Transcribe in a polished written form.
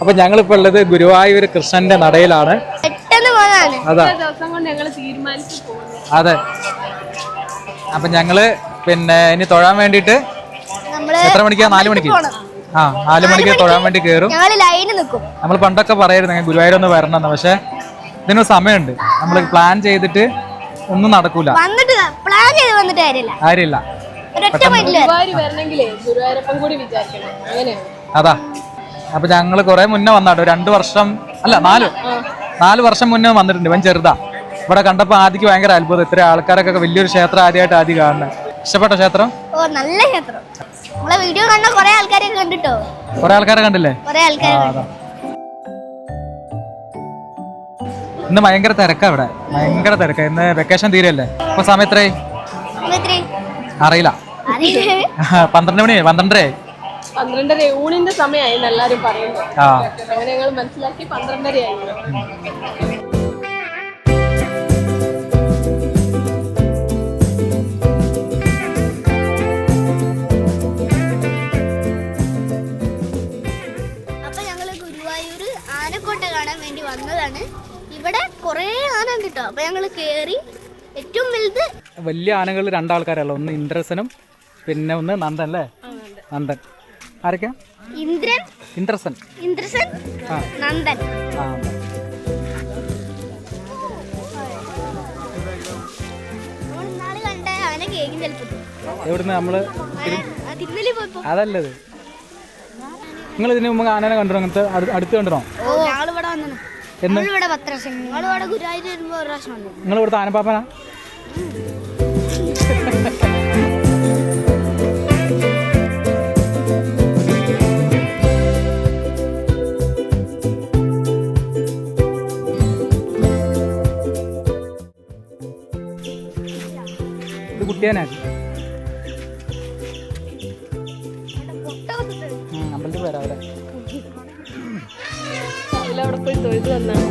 അപ്പൊ ഞങ്ങളിപ്പോ ഉള്ളത് ഗുരുവായൂർ കൃഷ്ണന്റെ നടയിലാണ്. അതെ അതെ. അപ്പൊ ഞങ്ങള് പിന്നെ ഇനി തൊഴാൻ വേണ്ടിട്ട് എത്ര മണിക്കാ? 4 മണിക്ക്. 4 മണിക്ക് തൊഴാൻ വേണ്ടി കയറും. നമ്മൾ പണ്ടൊക്കെ പറയായിരുന്നു ഗുരുവായൂർ ഒന്ന് വരണം, പക്ഷെ ഇതിനൊരു സമയമുണ്ട്. നമ്മൾ പ്ലാൻ ചെയ്തിട്ട് ഒന്നും നടക്കൂല. കാര്യമില്ല. അതാ. അപ്പൊ ഞങ്ങള് കൊറേ മുന്നേ വന്നാട്ടോ, 2 വർഷം അല്ല 4 വർഷം മുന്നേ വന്നിട്ടുണ്ട്. ഇവൻ ചെറുതാ. ഇവിടെ കണ്ടപ്പോ ആദ്യക്ക് ഭയങ്കര അത്ഭുതം. ഇത്ര ആൾക്കാരൊക്കെ വലിയൊരു ക്ഷേത്രം ആദ്യമായിട്ട് കാണുന്നത്. ഇഷ്ടപ്പെട്ട ക്ഷേത്രം? നല്ല ക്ഷേത്രം. വീഡിയോ കണ്ട കൊറേ ആൾക്കാരെ കണ്ടിട്ടോ. കൊറേ ആൾക്കാരെ കണ്ടില്ലേ? ഇന്ന് ഭയങ്കര തിരക്കാ ഇവിടെ, ഭയങ്കര തിരക്കാ. ഇന്ന് വെക്കേഷൻ തീരെയല്ലേ. ഇപ്പൊ സമയം എത്രയായി അറിയില്ല. 12 മണി 12:30. ഊണിന്റെ സമയമായി എല്ലാരും പറയുന്നു. അങ്ങനെ ഞങ്ങൾ മനസ്സിലാക്കി 12:30 ആയി. അപ്പൊ ഞങ്ങള് ഗുരുവായൂര് ആനക്കോട്ട കാണാൻ വേണ്ടി വന്നതാണ്. ഇവിടെ കൊറേ ആന ഉണ്ട് കേട്ടോ. അപ്പൊ ഞങ്ങള് കേറി. ഏറ്റവും വലുത് വലിയ ആനകൾ 2 ആൾക്കാരല്ല, ഒന്ന് ഇന്ദ്രസനും പിന്നെ ഒന്ന് നന്ദൻ അല്ലേ? നന്ദൻ. ആരൊക്കെയാ? ഇന്ദ്രസൻ, നന്ദൻ. കണ്ട ആന കേക്കും ചിലപ്പോ. എവിടുന്ന് നമ്മള് അതല്ലത്. നിങ്ങൾ ഇതിന് മുമ്പ് ആനനെ കണ്ടോ? അങ്ങനത്തെ അടുത്ത് കണ്ടോ? നിങ്ങൾ ഇവിടുത്തെ ആനപ്പാപ്പനാ? ഇത് കുട്ടിയാനാക്കി അമ്പലത്തിൽ വരാം. അവിടെ പോയി തൊഴുത് വന്നാണ്.